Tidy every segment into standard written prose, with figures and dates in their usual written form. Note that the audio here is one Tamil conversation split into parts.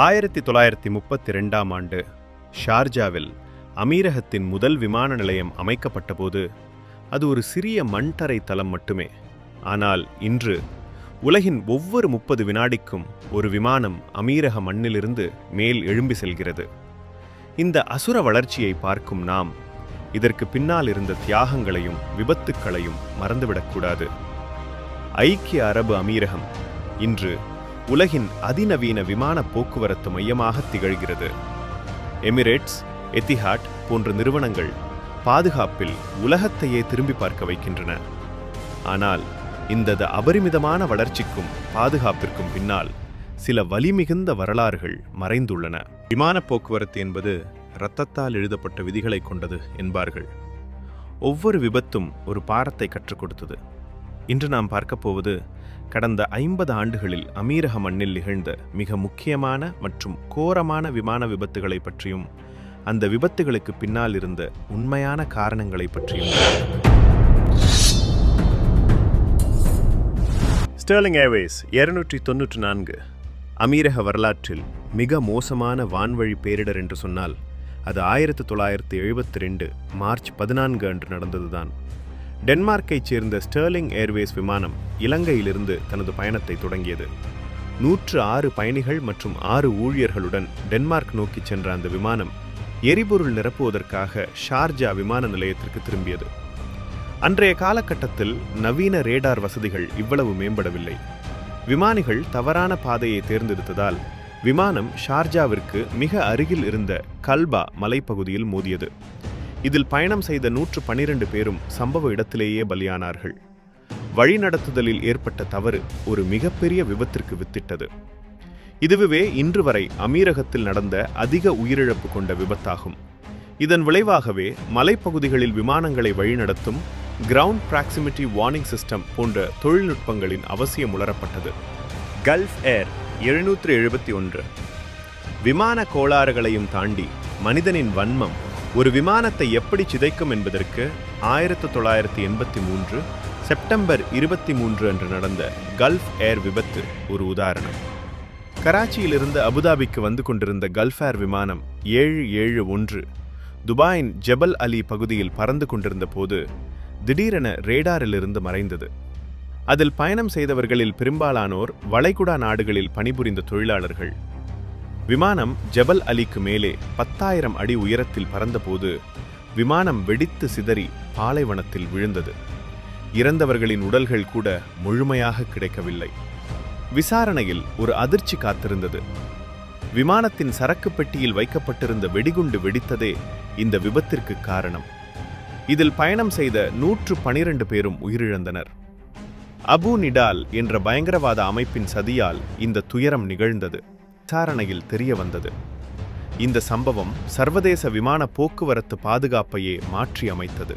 1932ஆம் ஆண்டு ஷார்ஜாவில் அமீரகத்தின் முதல் விமான நிலையம் அமைக்கப்பட்டபோது அது ஒரு சிறிய மண்தரை தளம் மட்டுமே. ஆனால் இன்று உலகின் ஒவ்வொரு 30 வினாடிக்கும் ஒரு விமானம் அமீரக மண்ணிலிருந்து மேல் எழும்பி செல்கிறது. இந்த அசுர வளர்ச்சியை பார்க்கும் நாம் இதற்கு பின்னால் இருந்த தியாகங்களையும் விபத்துக்களையும் மறந்துவிடக்கூடாது. ஐக்கிய அரபு அமீரகம் இன்று உலகின் அதிநவீன விமான போக்குவரத்து மையமாக திகழ்கிறது. எமிரேட்ஸ், எத்திஹாட் போன்ற நிறுவனங்கள் பாதுகாப்பில் உலகத்தையே திரும்பி பார்க்க வைக்கின்றன. ஆனால் இந்த அபரிமிதமான வளர்ச்சிக்கும் பாதுகாப்பிற்கும் பின்னால் சில வலிமிகுந்த வரலாறுகள் மறைந்துள்ளன. விமான போக்குவரத்து என்பது இரத்தத்தால் எழுதப்பட்ட விதிகளை கொண்டது என்பார்கள். ஒவ்வொரு விபத்தும் ஒரு பாடத்தை கற்றுக் கொடுத்தது. இன்று நாம் பார்க்கப் போவது கடந்த 50 ஆண்டுகளில் அமீரக மண்ணில் நிகழ்ந்த மிக முக்கியமான மற்றும் கோரமான விமான விபத்துகளை பற்றியும் அந்த விபத்துகளுக்கு பின்னால் இருந்த உண்மையான காரணங்களை பற்றியும். ஸ்டெர்லிங் ஏர்வேஸ் 294 அமீரக வரலாற்றில் மிக மோசமான வான்வழி பேரிடர் என்று சொன்னால் அது 1972 மார்ச் 14 அன்று நடந்ததுதான். டென்மார்க்கைச் சேர்ந்த ஸ்டெர்லிங் ஏர்வேஸ் விமானம் இலங்கையிலிருந்து தனது பயணத்தை தொடங்கியது. 106 பயணிகள் மற்றும் 6 ஊழியர்களுடன் டென்மார்க் நோக்கி சென்ற அந்த விமானம் எரிபொருள் நிரப்புவதற்காக ஷார்ஜா விமான நிலையத்திற்கு திரும்பியது. அன்றைய காலகட்டத்தில் நவீன ரேடார் வசதிகள் இவ்வளவு மேம்படவில்லை. விமானிகள் தவறான பாதையை தேர்ந்தெடுத்ததால் விமானம் ஷார்ஜாவிற்கு மிக அருகில் இருந்த கல்பா மலைப்பகுதியில் மோதியது. இதில் பயணம் செய்த 112 பேரும் சம்பவ இடத்திலேயே பலியானார்கள். வழிநடத்துதலில் ஏற்பட்ட தவறு ஒரு மிகப்பெரிய விபத்திற்கு வித்திட்டது. இதுவே இன்று வரை அமீரகத்தில் நடந்த அதிக உயிரிழப்பு கொண்ட விபத்தாகும். இதன் விளைவாகவே மலைப்பகுதிகளில் விமானங்களை வழிநடத்தும் கிரவுண்ட் பிராக்சிமிட்டி வார்னிங் சிஸ்டம் போன்ற தொழில்நுட்பங்களின் அவசியம் உணரப்பட்டது. கல்ஃப் ஏர் 771 விமான கோளாறுகளையும் தாண்டி மனிதனின் வன்மம் ஒரு விமானத்தை எப்படி சிதைக்கும் என்பதற்கு 1983 செப்டம்பர் 23 அன்று நடந்த கல்ஃப் ஏர் விபத்து ஒரு உதாரணம். கராச்சியிலிருந்து அபுதாபிக்கு வந்து கொண்டிருந்த கல்ஃப் ஏர் விமானம் 771 துபாயின் ஜபல் அலி பகுதியில் பறந்து கொண்டிருந்த போது திடீரென ரேடாரிலிருந்து மறைந்தது. அதில் பயணம் செய்தவர்களில் பெரும்பாலானோர் வளைகுடா நாடுகளில் பணிபுரிந்த தொழிலாளர்கள். விமானம் ஜபல் அலிக்கு மேலே 10,000 அடி உயரத்தில் பறந்தபோது விமானம் வெடித்து சிதறி பாலைவனத்தில் விழுந்தது. இறந்தவர்களின் உடல்கள் கூட முழுமையாக கிடைக்கவில்லை. விசாரணையில் ஒரு அதிர்ச்சி காத்திருந்தது. விமானத்தின் சரக்கு பெட்டியில் வைக்கப்பட்டிருந்த வெடிகுண்டு வெடித்ததே இந்த விபத்திற்கு காரணம். இதில் பயணம் செய்த 112 பேரும் உயிரிழந்தனர். அபு நிடால் என்ற பயங்கரவாத அமைப்பின் சதியால் இந்த துயரம் நிகழ்ந்தது. விசாரணையில் தெரிய வந்தது. இந்த சம்பவம் சர்வதேச விமான போக்குவரத்து பாதுகாப்பையே மாற்றி அமைத்தது.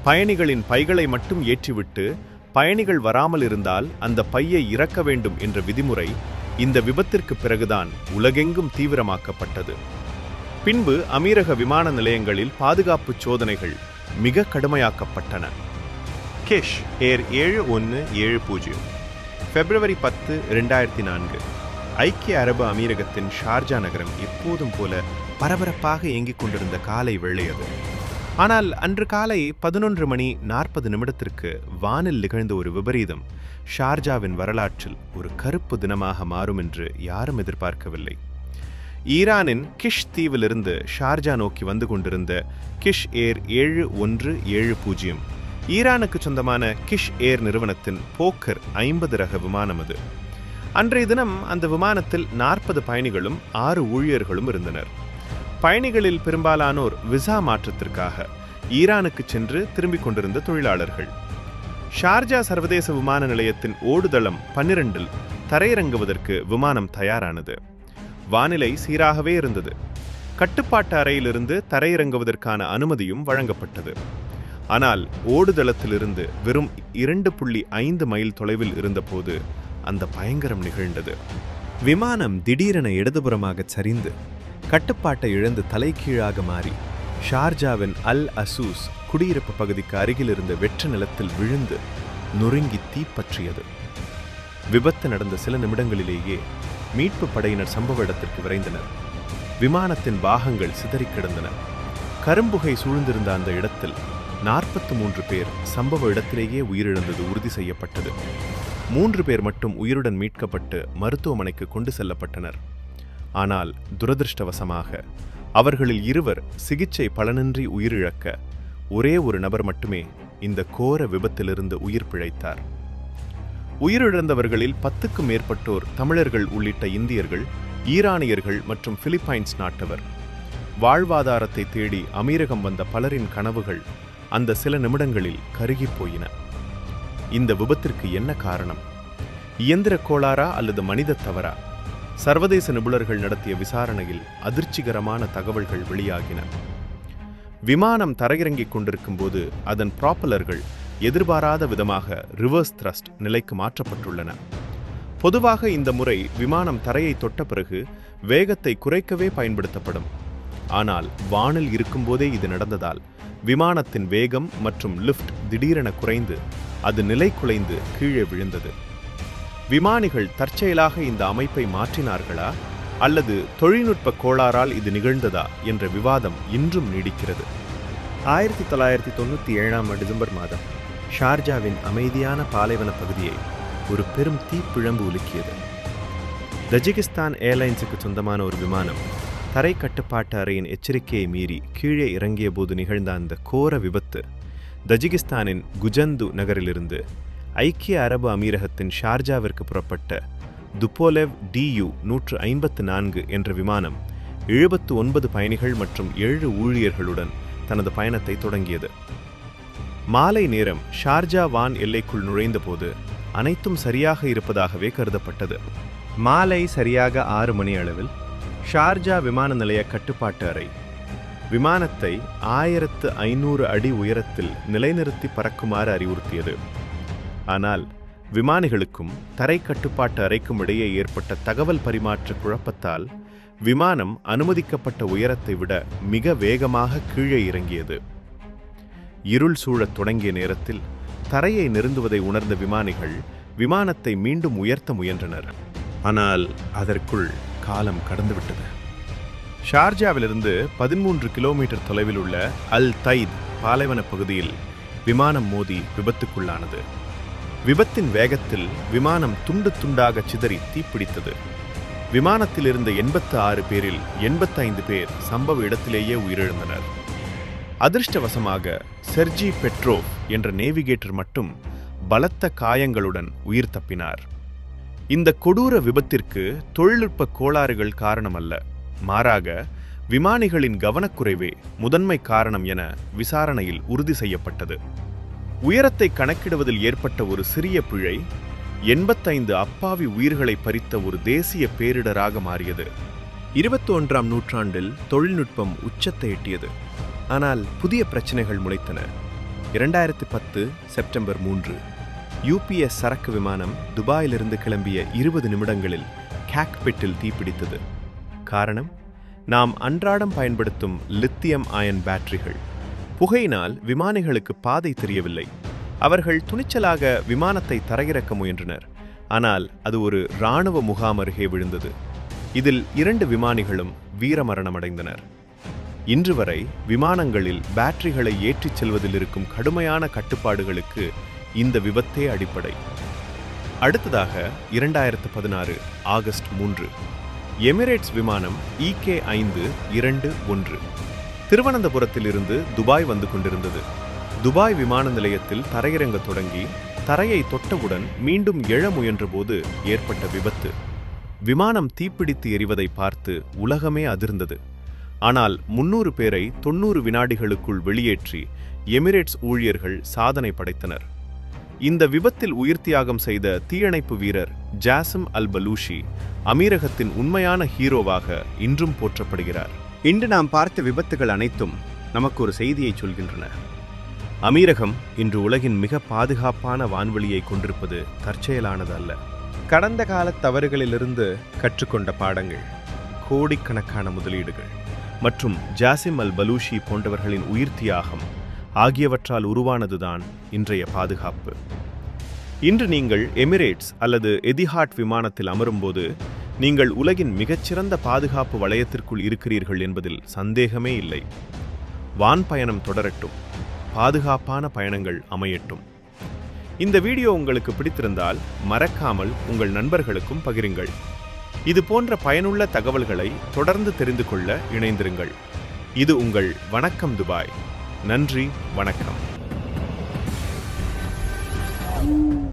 பயணிகளின் பைகளை மட்டும் ஏற்றிவிட்டு பயணிகள் வராமல் இருந்தால் அந்த பையை இறக்க வேண்டும் என்ற விதிமுறை இந்த விபத்திற்கு பிறகுதான் உலகெங்கும் தீவிரமாக்கப்பட்டது. பின்பு அமீரக விமான நிலையங்களில் பாதுகாப்பு சோதனைகள் மிக கடுமையாக்கப்பட்டன. கிஷ் ஏர் 7170 பிப்ரவரி 10, 2004 ஐக்கிய அரபு அமீரகத்தின் ஷார்ஜா நகரம் எப்போதும் போல பரபரப்பாக இயங்கிக் கொண்டிருந்த காலை வேளையது. ஆனால் அன்று காலை 11:40 வானில் நிகழ்ந்த ஒரு விபரீதம் ஷார்ஜாவின் வரலாற்றில் ஒரு கருப்பு தினமாக மாறும் என்று யாரும் எதிர்பார்க்கவில்லை. ஈரானின் கிஷ் தீவிலிருந்து ஷார்ஜா நோக்கி வந்து கொண்டிருந்த கிஷ் ஏர் 7170 ஈரானுக்கு சொந்தமான கிஷ் ஏர் நிறுவனத்தின் போக்கர் 50 ரக விமானம் அது. அன்றைய தினம் அந்த விமானத்தில் 40 பயணிகளும் 6 ஊழியர்களும் இருந்தனர். பயணிகளில் பெரும்பாலானோர் விசா மாற்றத்திற்காக ஈரானுக்கு சென்று திரும்பிக் கொண்டிருந்த தொழிலாளர்கள். ஷார்ஜா சர்வதேச விமான நிலையத்தின் ஓடுதளம் 12 தரையிறங்குவதற்கு விமானம் தயாரானது. வானிலை சீராகவே இருந்தது. கட்டுப்பாட்டு அறையிலிருந்து தரையிறங்குவதற்கான அனுமதியும் வழங்கப்பட்டது. ஆனால் ஓடுதளத்திலிருந்து வெறும் 2.5 மைல் தொலைவில் இருந்தபோது அந்த பயங்கரம் நிகழ்ந்தது. விமானம் திடீரென இடதுபுறமாக சரிந்து கட்டுப்பாட்டை இழந்து தலைகீழாக மாறி ஷார்ஜாவின் அல் அசூஸ் குடியிருப்பு பகுதிக்கு அருகில் இருந்த வெற்று நிலத்தில் விழுந்து நொறுங்கி தீப்பற்றியது. விபத்து நடந்த சில நிமிடங்களிலேயே மீட்பு படையினர் சம்பவ இடத்திற்கு விரைந்தனர். விமானத்தின் பாகங்கள் சிதறிக் கிடந்தன. கரும்புகை சூழ்ந்திருந்த அந்த இடத்தில் 43 பேர் சம்பவ இடத்திலேயே உயிரிழந்தது உறுதி செய்யப்பட்டது. 3 பேர் மட்டும் உயிருடன் மீட்கப்பட்டு மருத்துவமனைக்கு கொண்டு செல்லப்பட்டனர். ஆனால் துரதிருஷ்டவசமாக அவர்களில் 2 சிகிச்சை பலனின்றி உயிரிழக்க, ஒரே ஒரு நபர் மட்டுமே இந்த கோர விபத்திலிருந்து உயிர் பிழைத்தார். உயிரிழந்தவர்களில் 10க்கும் மேற்பட்டோர் தமிழர்கள் உள்ளிட்ட இந்தியர்கள், ஈரானியர்கள் மற்றும் பிலிப்பைன்ஸ் நாட்டவர். வாழ்வாதாரத்தை தேடி அமீரகம் வந்த பலரின் கனவுகள் அந்த சில நிமிடங்களில் கருகிப் போயின. இந்த விபத்திற்கு என்ன காரணம்? இயந்திர கோளாறா அல்லது மனித தவறா? சர்வதேச நிபுணர்கள் நடத்திய விசாரணையில் அதிர்ச்சிகரமான தகவல்கள் வெளியாகின. விமானம் தரையிறங்கிக் கொண்டிருக்கும் போது அதன் ப்ராப்பலர்கள் எதிர்பாராத விதமாக ரிவர்ஸ் த்ரஸ்ட் நிலைக்கு மாற்றப்பட்டுள்ளன. பொதுவாக இந்த முறை விமானம் தரையை தொட்ட பிறகு வேகத்தை குறைக்கவே பயன்படுத்தப்படும். ஆனால் வானில் இருக்கும்போதே இது நடந்ததால் விமானத்தின் வேகம் மற்றும் லிஃப்ட் திடீரென குறைந்து அது நிலை குலைந்து கீழே விழுந்தது. விமானிகள் தற்செயலாக இந்த அமைப்பை மாற்றினார்களா அல்லது தொழில்நுட்ப கோளாறால் இது நிகழ்ந்ததா என்ற விவாதம் இன்றும் நீடிக்கிறது. 1997 டிசம்பர் மாதம் ஷார்ஜாவின் அமைதியான பாலைவன பகுதியை ஒரு பெரும் தீப்பிழம்பு உலுக்கியது. தஜிகிஸ்தான் ஏர்லைன்ஸுக்கு சொந்தமான ஒரு விமானம் தரை கட்டுப்பாட்டு அறையின் எச்சரிக்கையை மீறி கீழே இறங்கிய போது நிகழ்ந்த அந்த கோர விபத்து தஜிகிஸ்தானின் குஜந்து நகரிலிருந்து ஐக்கிய அரபு அமீரகத்தின் ஷார்ஜாவிற்கு புறப்பட்ட துபோலெவ் DU-154 என்ற விமானம் 79 பயணிகள் மற்றும் 7 ஊழியர்களுடன் தனது பயணத்தை தொடங்கியது. மாலை நேரம் ஷார்ஜா வான் எல்லைக்குள் நுழைந்தபோது அனைத்தும் சரியாக இருப்பதாகவே கருதப்பட்டது. மாலை சரியாக 6 மணி அளவில் ஷார்ஜா விமான நிலைய கட்டுப்பாட்டு அறை விமானத்தை 1500 அடி உயரத்தில் நிலைநிறுத்தி பறக்குமாறு அறிவுறுத்தியது. ஆனால் விமானிகளுக்கும் தரை கட்டுப்பாட்டு அறைக்கும் இடையே ஏற்பட்ட தகவல் பரிமாற்ற குழப்பத்தால் விமானம் அனுமதிக்கப்பட்ட உயரத்தை விட மிக வேகமாக கீழே இறங்கியது. இருள் சூழத் தொடங்கிய நேரத்தில் தரையை நெருங்குவதை உணர்ந்த விமானிகள் விமானத்தை மீண்டும் உயர்த்த முயன்றனர். ஆனால் அதற்குள் காலம் கடந்துவிட்டது. ஷார்ஜாவிலிருந்து 13 கிலோமீட்டர் தொலைவில் உள்ள அல் தைத் பாலைவன பகுதியில் விமானம் மோதி விபத்துக்குள்ளானது. விபத்தின் வேகத்தில் விமானம் துண்டு துண்டாக சிதறி தீப்பிடித்தது. விமானத்தில் இருந்த 86 பேரில் 85 பேர் சம்பவ இடத்திலேயே உயிரிழந்தனர். அதிர்ஷ்டவசமாக செர்ஜி பெட்ரோவ் என்ற நேவிகேட்டர் மட்டும் பலத்த காயங்களுடன் உயிர் தப்பினார். இந்த கொடூர விபத்திற்கு தொழில்நுட்ப கோளாறுகள் காரணமல்ல, மாறாக விமானிகளின் கவனக்குறைவே முதன்மை காரணம் என விசாரணையில் உறுதி செய்யப்பட்டது. உயரத்தை கணக்கிடுவதில் ஏற்பட்ட ஒரு சிறிய பிழை 85 அப்பாவி உயிர்களை பறித்த ஒரு தேசிய பேரிடராக மாறியது. 21ஆம் நூற்றாண்டில் தொழில்நுட்பம் உச்சத்தை எட்டியது. ஆனால் புதிய பிரச்சனைகள் முளைத்தன. 2010 செப்டம்பர் 3 UPS சரக்கு விமானம் துபாயிலிருந்து கிளம்பிய 20 நிமிடங்களில் காக்பிட்டில் தீப்பிடித்தது. காரணம், நாம் அன்றாடம் பயன்படுத்தும் லித்தியம் அயன் பேட்டரிகள். புகையினால் விமானிகளுக்கு பாதை தெரியவில்லை. அவர்கள் துணிச்சலாக விமானத்தை தரையிறக்க முயன்றனர். ஆனால் அது ஒரு இராணுவ முகாம் அருகே விழுந்தது. இதில் 2 விமானிகளும் வீரமரணமடைந்தனர். இன்று வரை விமானங்களில் பேட்டரிகளை ஏற்றிச் செல்வதில் இருக்கும் கடுமையான கட்டுப்பாடுகளுக்கு இந்த விபத்தே அடிப்படை. அடுத்ததாக 2016 ஆகஸ்ட் 3 எமிரேட்ஸ் விமானம் EK521 திருவனந்தபுரத்திலிருந்து துபாய் வந்து கொண்டிருந்தது. துபாய் விமான நிலையத்தில் தரையிறங்க தொடங்கி தரையை தொட்டவுடன் மீண்டும் எழ முயன்றபோது ஏற்பட்ட விபத்து. விமானம் தீப்பிடித்து எரிவதை பார்த்து உலகமே அதிர்ந்தது. ஆனால் 300 பேரை 90 வினாடிகளுக்குள் வெளியேற்றி எமிரேட்ஸ் ஊழியர்கள் சாதனை படைத்தனர். இந்த விபத்தில் உயிர் தியாகம் செய்த தீயணைப்பு வீரர் ஜாசிம் அல் பலூஷி அமீரகத்தின் உண்மையான ஹீரோவாக இன்றும் போற்றப்படுகிறார். இன்று நாம் பார்த்த விபத்துகள் அனைத்தும் நமக்கு ஒரு செய்தியை சொல்கின்றன. அமீரகம் இன்று உலகின் மிக பாதுகாப்பான வான்வெளியை கொண்டிருப்பது தற்செயலானது அல்ல. கடந்த கால தவறுகளிலிருந்து கற்றுக்கொண்ட பாடங்கள், கோடிக்கணக்கான முதலீடுகள் மற்றும் ஜாசிம் அல் பலூஷி போன்றவர்களின் உயிர் தியாகம் ஆகியவற்றால் உருவானதுதான் இன்றைய பாதுகாப்பு. இன்று நீங்கள் எமிரேட்ஸ் அல்லது எதிஹாட் விமானத்தில் அமரும்போது நீங்கள் உலகின் மிகச்சிறந்த பாதுகாப்பு வளையத்திற்குள் இருக்கிறீர்கள் என்பதில் சந்தேகமே இல்லை. வான் பயணம் தொடரட்டும், பாதுகாப்பான பயணங்கள் அமையட்டும். இந்த வீடியோ உங்களுக்கு பிடித்திருந்தால் மறக்காமல் உங்கள் நண்பர்களுக்கும் பகிருங்கள். இது போன்ற பயனுள்ள தகவல்களை தொடர்ந்து தெரிந்து கொள்ள இணைந்திருங்கள். இது உங்கள் வணக்கம் துபாய். நன்றி, வணக்கம்.